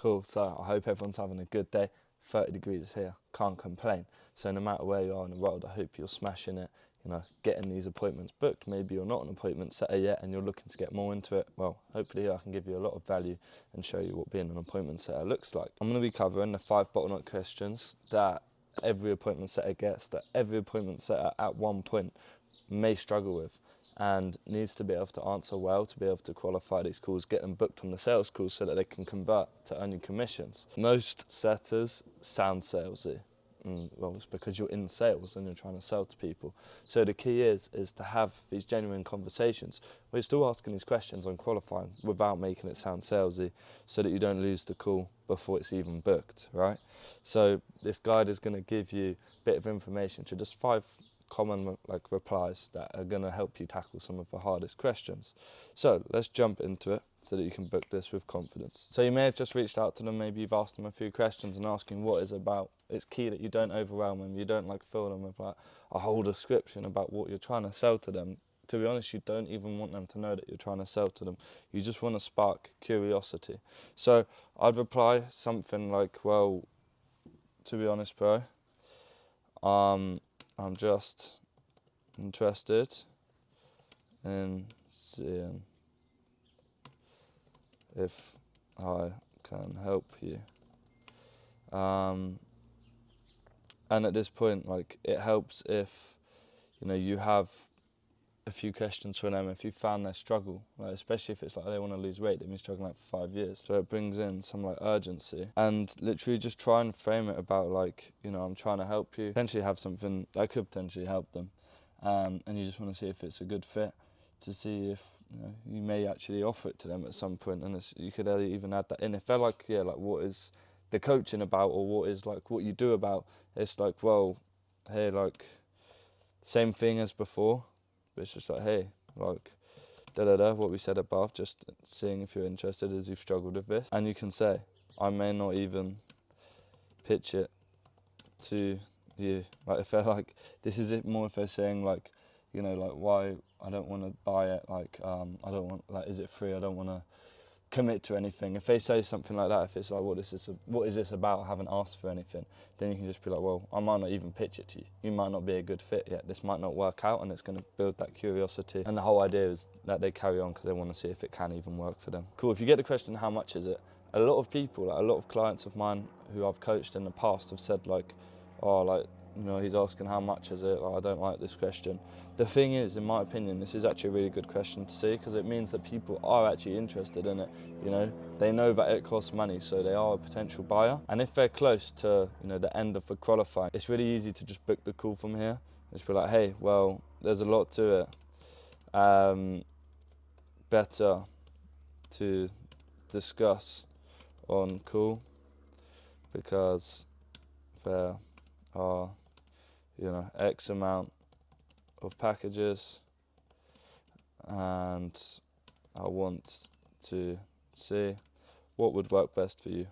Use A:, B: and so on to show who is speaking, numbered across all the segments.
A: Cool, so I hope everyone's having a good day. 30 degrees here, can't complain. So no matter where you are in the world, I hope you're smashing it, getting these appointments booked. Maybe you're not an appointment setter yet and you're looking to get more into it. Well, hopefully I can give you a lot of value and show you what being an appointment setter looks like. I'm going to be covering the 5 bottleneck questions that every appointment setter gets, that every appointment setter at one point may struggle with and needs to be able to answer well to be able to qualify these calls, get them booked on the sales calls so that they can convert to earning commissions. Most setters sound salesy. Well, it's because you're in sales and you're trying to sell to people. So the key is to have these genuine conversations where you're still asking these questions on qualifying without making it sound salesy so that you don't lose the call before it's even booked, right? So this guide is going to give you a bit of information to just 5 common replies that are going to help you tackle some of the hardest questions. So let's jump into it so that you can book this with confidence. So you may have just reached out to them, maybe you've asked them a few questions and asking what it's about. It's key that you don't overwhelm them, you don't fill them with a whole description about what you're trying to sell to them. To be honest, you don't even want them to know that you're trying to sell to them. You just want to spark curiosity. So I'd reply something like, well, to be honest, bro, I'm just interested in seeing if I can help you. And at this point, it helps if, you have a few questions for them, if you found their struggle, especially if it's they want to lose weight, they've been struggling for 5 years. So it brings in some urgency and literally just try and frame it about I'm trying to help you, potentially have something that could potentially help them. And you just want to see if it's a good fit, to see if you may actually offer it to them at some point. And you could even add that in. If they're what is the coaching about, or what is what you do about, it's well, hey, same thing as before, but it's just hey, what we said above, just seeing if you're interested as you've struggled with this. And you can say, I may not even pitch it to you. If they're this is it more if they're saying why I don't want to buy it, I don't want, is it free, I don't want to commit to anything. If they say something like that, if it's what is this about, I haven't asked for anything, then you can just be well, I might not even pitch it to you. You might not be a good fit yet. This might not work out, and it's going to build that curiosity. And the whole idea is that they carry on because they want to see if it can even work for them. Cool. If you get the question, how much is it? A lot of people, a lot of clients of mine who I've coached in the past have said he's asking how much is it, I don't like this question. The thing is, in my opinion, this is actually a really good question to see, because it means that people are actually interested in it. They know that it costs money, so they are a potential buyer. And if they're close to the end of the qualifying, it's really easy to just book the call from here. Just be hey, well, there's a lot to it. Better to discuss on call, because there are X amount of packages, and I want to see what would work best for you.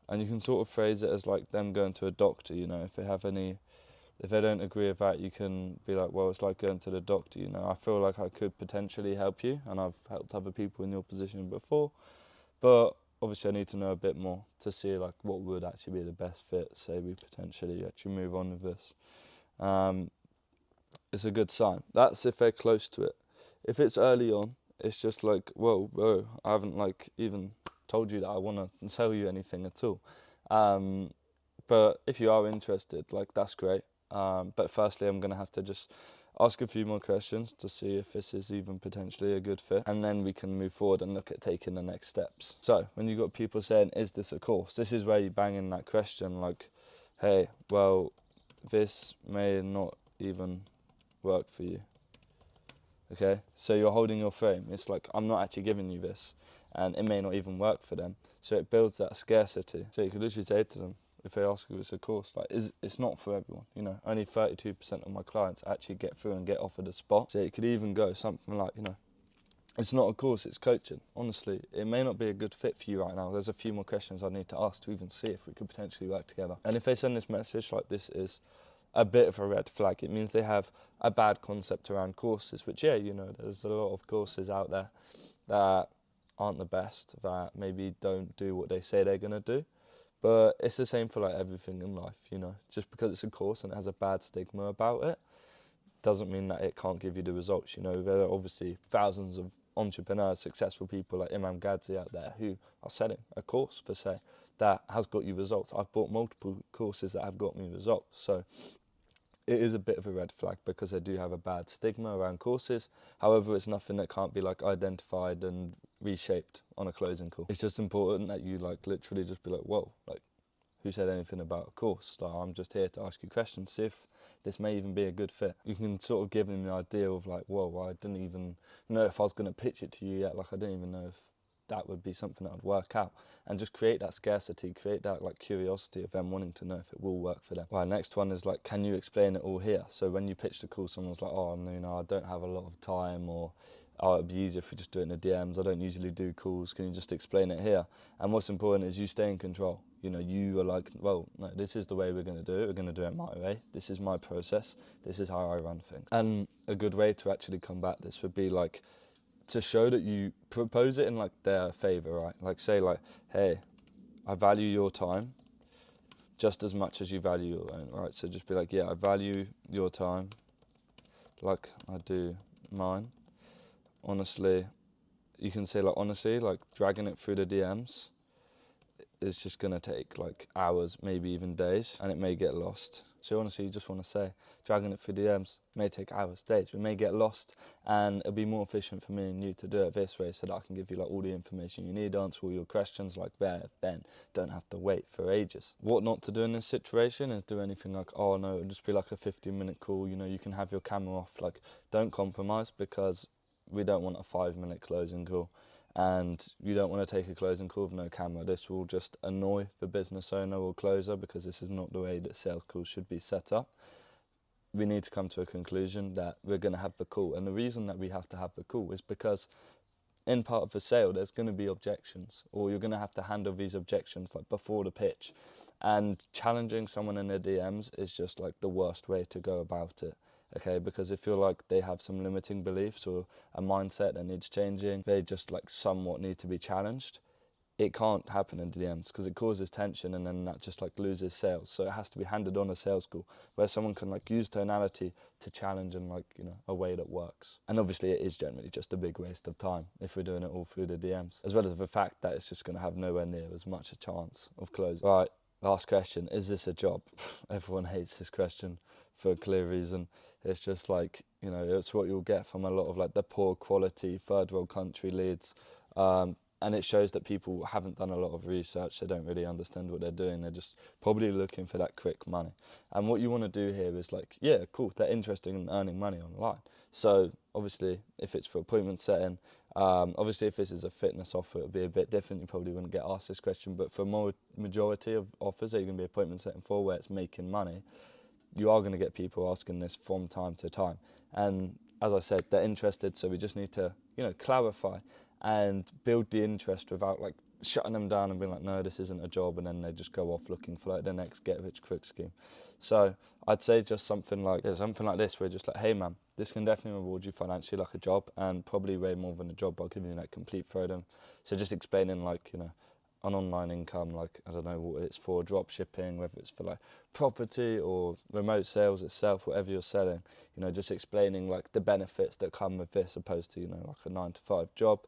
A: And you can sort of phrase it as them going to a doctor, if they don't agree with that, you can be well, it's like going to the doctor, I feel like I could potentially help you, and I've helped other people in your position before, but obviously I need to know a bit more to see what would actually be the best fit, say we potentially actually move on with this. It's a good sign. That's if they're close to it. If it's early on, it's just whoa, bro, I haven't even told you that I want to sell you anything at all. But if you are interested, that's great. But firstly, I'm going to have to just ask a few more questions to see if this is even potentially a good fit, and then we can move forward and look at taking the next steps. So when you've got people saying, is this a course? This is where you bang in that question hey, well, this may not even work for you. Okay, so you're holding your frame. It's I'm not actually giving you this, and it may not even work for them. So it builds that scarcity. So you could literally say to them, if they ask you it's a course, it's not for everyone. Only 32% of my clients actually get through and get offered a spot. So it could even go something it's not a course, it's coaching. Honestly, it may not be a good fit for you right now. There's a few more questions I need to ask to even see if we could potentially work together. And if they send this message this is a bit of a red flag. It means they have a bad concept around courses, which there's a lot of courses out there that aren't the best, that maybe don't do what they say they're gonna do. But it's the same for like everything in life, you know. Just because it's a course and it has a bad stigma about it, doesn't mean that it can't give you the results. You know, there are obviously thousands of entrepreneurs, successful people like Imam Gadzi out there who are selling a course for say that has got you results. I've bought multiple courses that have got me results. So it is a bit of a red flag because they do have a bad stigma around courses. However, it's nothing that can't be like identified and reshaped on a closing call. It's just important that you like literally just be like, whoa, like who said anything about a course? Like, I'm just here to ask you questions, see if this may even be a good fit. You can sort of give them the idea of like, whoa, I didn't even know if I was going to pitch it to you yet. Like, I didn't even know if that would be something that would work out, and just create that scarcity, create that like curiosity of them wanting to know if it will work for them. Right, next one is like, can you explain it all here? So when you pitch the call, someone's like, oh, no, you know, I don't have a lot of time, or oh, it'd be easier if we just do it in the DMs. I don't usually do calls. Can you just explain it here? And what's important is you stay in control. You know, you are like, well, no, this is the way we're going to do it. We're going to do it my way. This is my process. This is how I run things. And a good way to actually combat this would be like to show that you propose it in like their favor, right? Like say like, hey, I value your time just as much as you value your own, right? So just be like, yeah, I value your time like I do mine. Honestly, you can say like, honestly, like dragging it through the DMs is just gonna take like hours, maybe even days, and it may get lost. So honestly, you just want to say, dragging it through DMs may take hours, days, we may get lost, and it'll be more efficient for me and you to do it this way, so that I can give you like all the information you need, answer all your questions like there, then don't have to wait for ages. What not to do in this situation is do anything like, oh no, it'll just be like a 15-minute call, you know, you can have your camera off, like don't compromise, because we don't want a 5-minute closing call. And you don't want to take a closing call with no camera. This will just annoy the business owner or closer, because this is not the way that sales calls should be set up. We need to come to a conclusion that we're going to have the call. And the reason that we have to have the call is because in part of the sale, there's going to be objections, or you're going to have to handle these objections like before the pitch. And challenging someone in their DMs is just like the worst way to go about it. Okay, because if you're like they have some limiting beliefs or a mindset that needs changing, they just like somewhat need to be challenged. It can't happen in DMs because it causes tension, and then that just like loses sales. So it has to be handed on a sales call where someone can like use tonality to challenge in like, you know, a way that works. And obviously it is generally just a big waste of time if we're doing it all through the DMs, as well as the fact that it's just going to have nowhere near as much a chance of closing. Right, last question. Is this a job? Everyone hates this question for a clear reason. It's just like, you know, it's what you'll get from a lot of like the poor quality third world country leads. And it shows that people haven't done a lot of research. They don't really understand what they're doing. They're just probably looking for that quick money. And what you want to do here is like, yeah, cool, they're interested in earning money online. So obviously, if it's for appointment setting, obviously if this is a fitness offer, it would be a bit different. You probably wouldn't get asked this question. But for more majority of offers that you're going to be appointment setting for, where it's making money, you are going to get people asking this from time to time. And as I said, they're interested, so we just need to, you know, clarify and build the interest without like shutting them down and being like, no, this isn't a job, and then they just go off looking for like the next get rich quick scheme. So I'd say just something like this, where just like, hey man, this can definitely reward you financially like a job, and probably way more than a job by giving you like complete freedom. So just explaining like, you know, an online income, like I don't know what it's for, drop shipping, whether it's for like property or remote sales itself, whatever you're selling, you know, just explaining like the benefits that come with this, opposed to, you know, like a 9-to-5 job.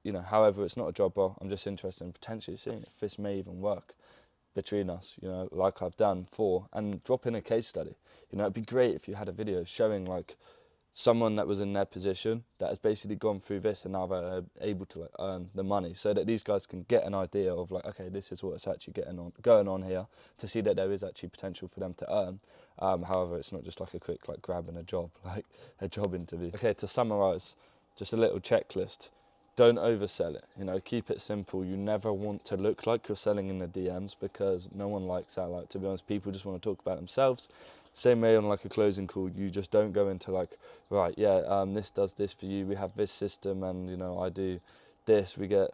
A: You know, however, it's not a job role. I'm just interested in potentially seeing if this may even work between us, you know, like I've done for, and drop in a case study. You know, it'd be great if you had a video showing like someone that was in their position that has basically gone through this, and now they're able to like earn the money, so that these guys can get an idea of like, okay, this is what's actually going on here, to see that there is actually potential for them to earn. However, it's not just like a quick like grabbing a job, like a job interview. Okay, to summarize, just a little checklist. Don't oversell it, you know, keep it simple. You never want to look like you're selling in the DMs, because no one likes that. Like, to be honest, people just want to talk about themselves. Same way on like a closing call, you just don't go into like, right, yeah, this does this for you, we have this system, and you know, I do this, we get,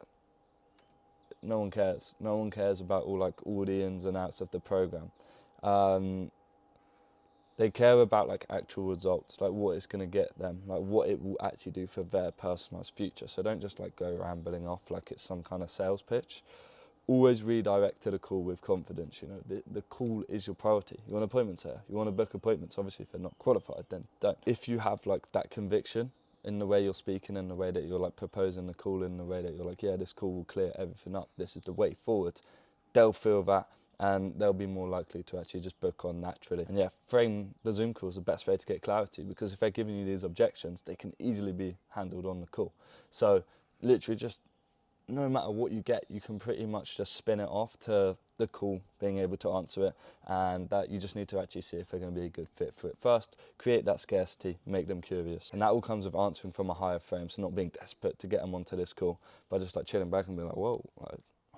A: no one cares. No one cares about all like all the ins and outs of the program. They care about like actual results, like what it's going to get them, like what it will actually do for their personalised future. So don't just like go rambling off like it's some kind of sales pitch. Always redirect to the call with confidence. You know, the call is your priority. You want appointments here. You want to book appointments. Obviously, if they're not qualified, then don't. If you have like that conviction in the way you're speaking, in the way that you're like proposing the call, in the way that you're like, yeah, this call will clear everything up. This is the way forward. They'll feel that, and they'll be more likely to actually just book on naturally. And yeah, frame the Zoom call is the best way to get clarity, because if they're giving you these objections, they can easily be handled on the call. So literally just, no matter what you get, you can pretty much just spin it off to the call being able to answer it, and that you just need to actually see if they're going to be a good fit for it first. Create that scarcity, make them curious, and that all comes with answering from a higher frame. So not being desperate to get them onto this call, but just like chilling back and being like, whoa,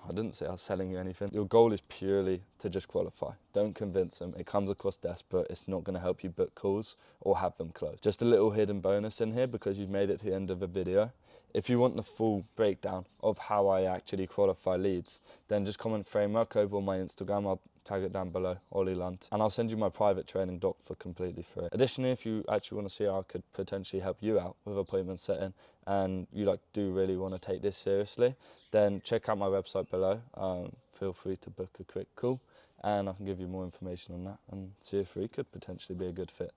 A: I didn't say I was selling you anything. Your goal is purely to just qualify. Don't convince them. It comes across desperate. It's not going to help you book calls or have them close. Just a little hidden bonus in here, because you've made it to the end of the video. If you want the full breakdown of how I actually qualify leads, then just comment framework over on my Instagram. I'll tag it down below, Ollie Lunt, and I'll send you my private training doc for completely free. Additionally, if you actually want to see how I could potentially help you out with appointment setting, and you like do really want to take this seriously, then check out my website below. Feel free to book a quick call, and I can give you more information on that and see if we could potentially be a good fit.